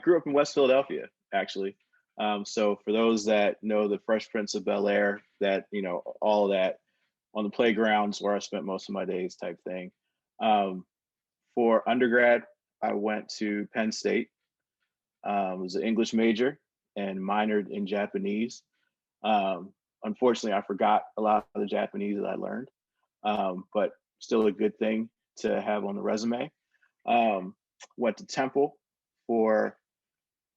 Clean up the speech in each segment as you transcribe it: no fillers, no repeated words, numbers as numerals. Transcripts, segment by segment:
grew up in West Philadelphia, actually. So for those that know the Fresh Prince of Bel Air, that all of that on the playgrounds where I spent most of my days, type thing. Um, for undergrad, I went to Penn State. Was an English major and minored in Japanese. Unfortunately, I forgot a lot of the Japanese that I learned, but still a good thing to have on the resume. Um, Went to Temple for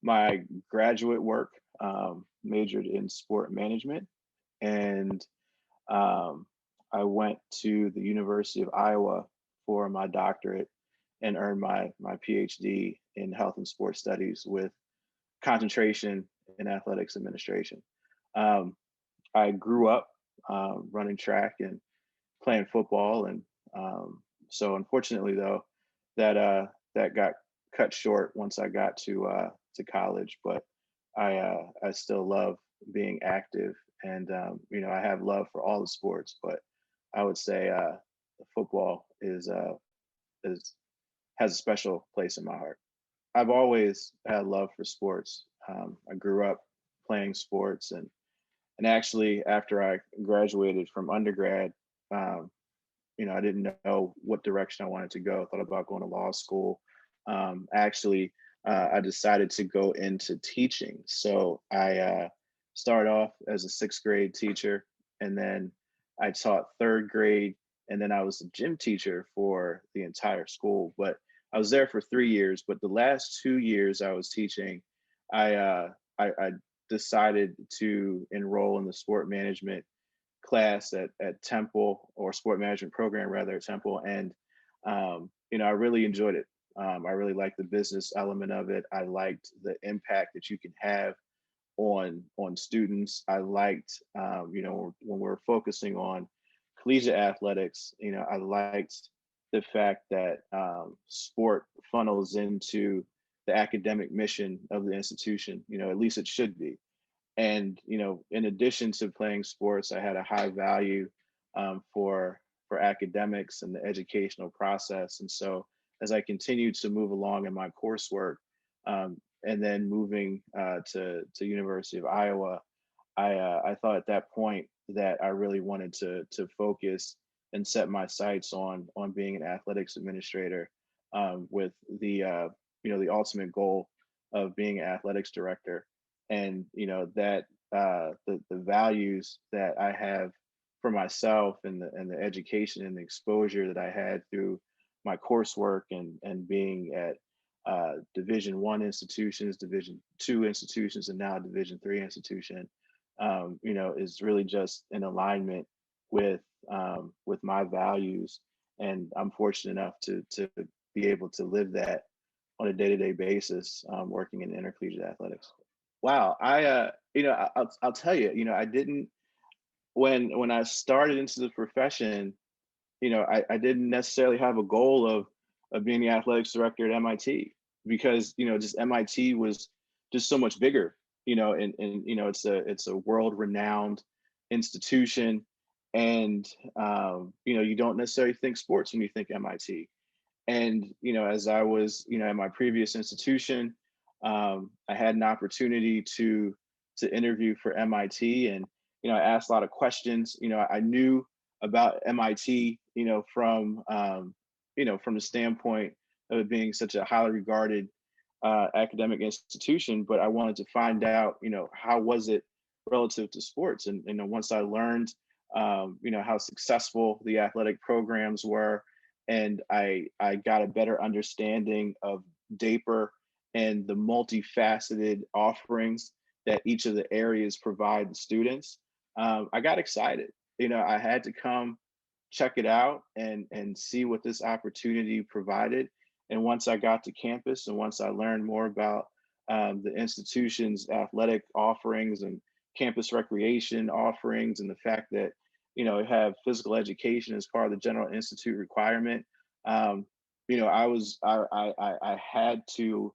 my graduate work, majored in sport management, and um, I went to the University of Iowa for my doctorate and earned my PhD in health and sports studies with concentration in athletics administration. Um, I grew up running track and playing football, and so unfortunately, though, that got cut short once I got to college. But I still love being active, and I have love for all the sports. But I would say football is has a special place in my heart. I've always had love for sports. I grew up playing sports, and actually after I graduated from undergrad, um, I didn't know what direction I wanted to go. I thought about going to law school. Actually, I decided to go into teaching. So I started off as a sixth grade teacher, and then I taught third grade, and then I was a gym teacher for the entire school. But I was there for 3 years. But the last 2 years I was teaching, I decided to enroll in the sport management class at Temple, or sport management program rather, at Temple. And I really enjoyed it. I really liked the business element of it. I liked the impact that you can have on students. I liked when we're focusing on collegiate athletics. I liked the fact that sport funnels into the academic mission of the institution. At least it should be. And in addition to playing sports, I had a high value for academics and the educational process. And so as I continued to move along in my coursework, and then moving to University of Iowa, I thought at that point that I really wanted to focus and set my sights on being an athletics administrator, with the ultimate goal of being an athletics director. And that the values that I have for myself, and the education and the exposure that I had through my coursework, and being at Division 1 institutions, Division 2 institutions, and now Division 3 institution, is really just in alignment with my values. And I'm fortunate enough to be able to live that on a day-to-day basis, working in intercollegiate athletics. Wow, I'll tell you, I didn't, when I started into the profession, I didn't necessarily have a goal of being the athletics director at MIT, because just MIT was just so much bigger, and it's a world renowned institution, and you don't necessarily think sports when you think MIT. And as I was at my previous institution, I had an opportunity to interview for MIT, and I asked a lot of questions. I knew about MIT, from the standpoint of it being such a highly regarded academic institution, but I wanted to find out, how was it relative to sports. And once I learned, how successful the athletic programs were, and I got a better understanding of DAPER and the multifaceted offerings that each of the areas provide the students, I got excited. I had to come check it out and see what this opportunity provided. And once I got to campus, and once I learned more about the institution's athletic offerings and campus recreation offerings, and the fact that have physical education as part of the General Institute requirement, I had to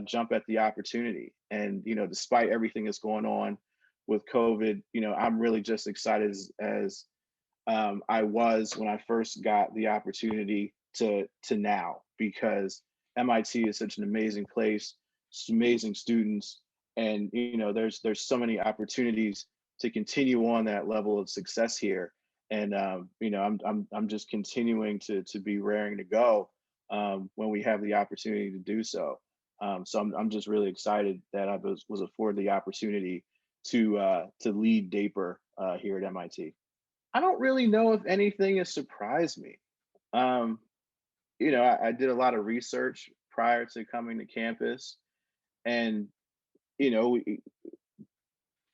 jump at the opportunity. And despite everything that's going on with COVID, I'm really just excited as I was when I first got the opportunity to now, because MIT is such an amazing place amazing students, and there's so many opportunities to continue on that level of success here. And I'm just continuing to be raring to go when we have the opportunity to do so. So I'm just really excited that I was afforded the opportunity to lead DAPER here at MIT. I don't really know if anything has surprised me. Um, I did a lot of research prior to coming to campus, and you know, we,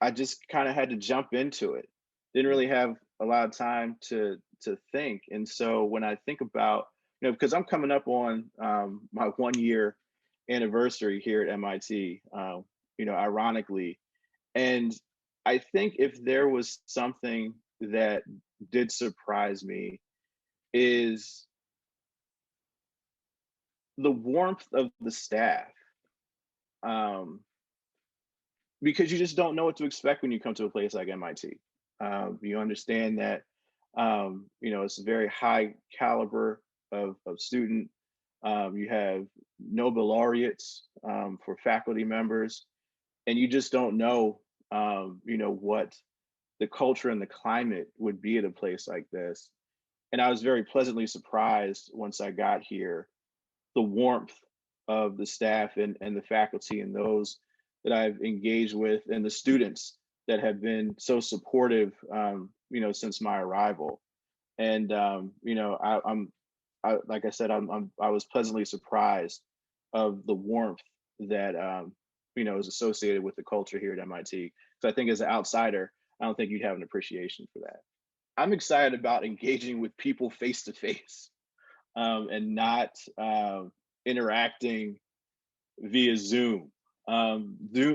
I just kind of had to jump into it. Didn't really have a lot of time to think, and so when I think about, because I'm coming up on my 1 year anniversary here at MIT, ironically, and I think if there was something that did surprise me is the warmth of the staff. Um, because you just don't know what to expect when you come to a place like MIT. You understand that it's a very high caliber of student. You have Nobel laureates for faculty members, and you just don't know, what the culture and the climate would be at a place like this. And I was very pleasantly surprised once I got here, the warmth of the staff and the faculty and those that I've engaged with, and the students that have been so supportive, since my arrival. And like I said, I was pleasantly surprised of the warmth that is associated with the culture here at MIT. So I think as an outsider, I don't think you'd have an appreciation for that. I'm excited about engaging with people face to face, and not interacting via Zoom.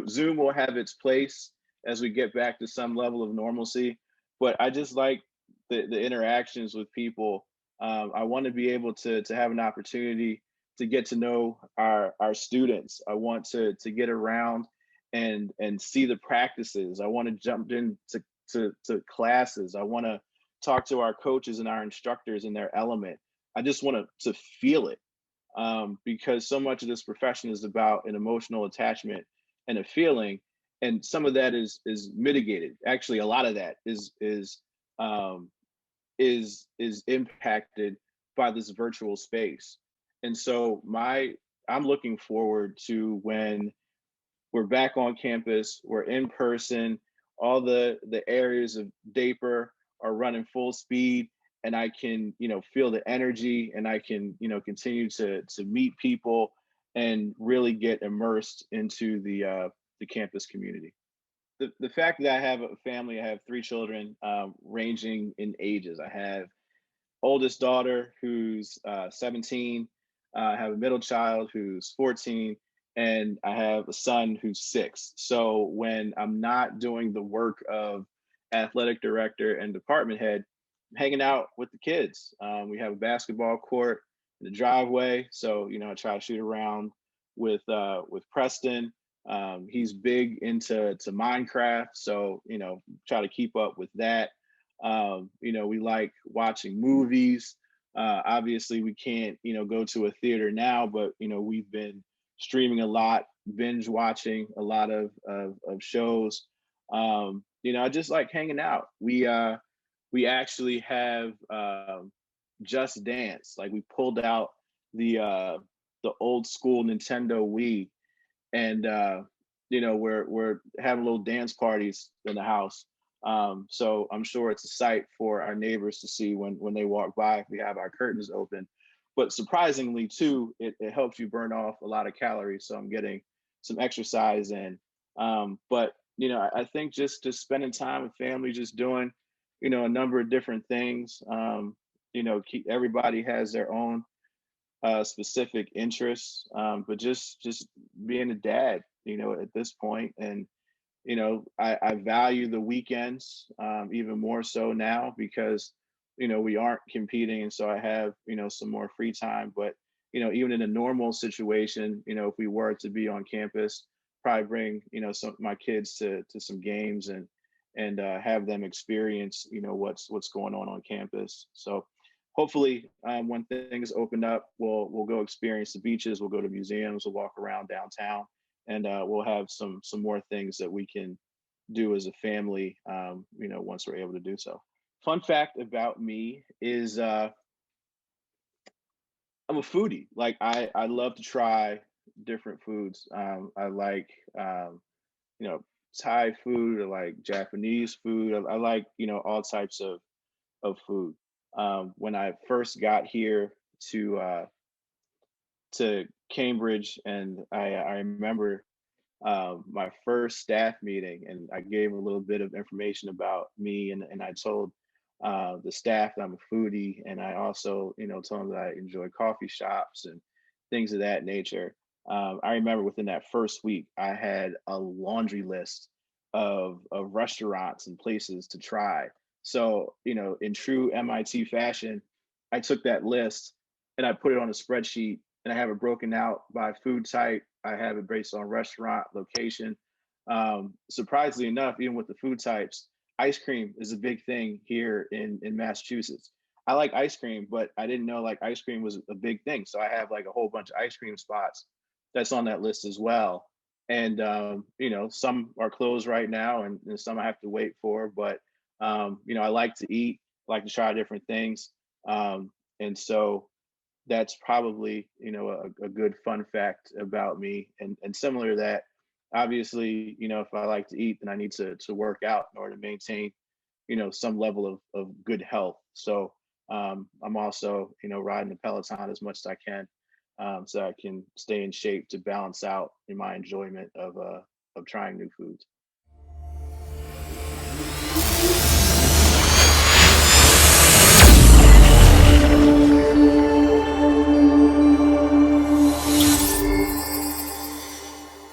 Zoom will have its place as we get back to some level of normalcy, but I just like the interactions with people. I want to be able to have an opportunity to get to know our students. I want to get around and see the practices. I want to jump into to classes. I want to talk to our coaches and our instructors in their element. I just want to feel it, because so much of this profession is about an emotional attachment and a feeling, and some of that is mitigated. Actually, a lot of that um, is impacted by this virtual space. And so I'm looking forward to when we're back on campus, we're in person, all the areas of DAPER are running full speed, and I can, feel the energy, and I can, continue to meet people and really get immersed into the campus community. The fact that I have a family, I have 3 children, ranging in ages. I have oldest daughter who's 17. I have a middle child who's 14, and I have a son who's 6. So when I'm not doing the work of athletic director and department head, I'm hanging out with the kids. We have a basketball court in the driveway, so I try to shoot around with Preston. He's big into Minecraft, so try to keep up with that. We like watching movies. Obviously, we can't, go to a theater now, but we've been streaming a lot, binge watching a lot of shows. I just like hanging out. We actually have Just Dance. Like we pulled out the old school Nintendo Wii, and we're having little dance parties in the house. So I'm sure it's a sight for our neighbors to see when they walk by if we have our curtains open. But surprisingly, too, it helps you burn off a lot of calories. So I'm getting some exercise in. But I think just spending time with family, just doing a number of different things. Everybody has their own specific interests, but just being a dad, at this point, and I value the weekends, even more so now because we aren't competing, and so I have some more free time. But even in a normal situation, if we were to be on campus, probably bring some of my kids to some games and have them experience what's going on campus. So hopefully, when things open up, we'll go experience the beaches, we'll go to museums, we'll walk around downtown, and we'll have some more things that we can do as a family. Once we're able to do so. Fun fact about me is I'm a foodie. Like I love to try different foods. I like you know Thai food. I like Japanese food. I like all types of food. When I first got here to Cambridge, and I remember my first staff meeting, and I gave a little bit of information about me, and I told the staff that I'm a foodie, and I also, told them that I enjoy coffee shops and things of that nature. I remember within that first week, I had a laundry list of restaurants and places to try. So, in true MIT fashion, I took that list and I put it on a spreadsheet, and I have it broken out by food type. I have it based on restaurant location. Surprisingly enough, even with the food types, ice cream is a big thing here in Massachusetts. I like ice cream, but I didn't know like ice cream was a big thing. So I have like a whole bunch of ice cream spots that's on that list as well. And some are closed right now, and some I have to wait for. But I like to eat, like to try different things, and so that's probably a good fun fact about me. And similar to that, obviously, if I like to eat, then I need to work out in order to maintain some level of good health. So I'm also riding the Peloton as much as I can, so I can stay in shape to balance out in my enjoyment of trying new foods.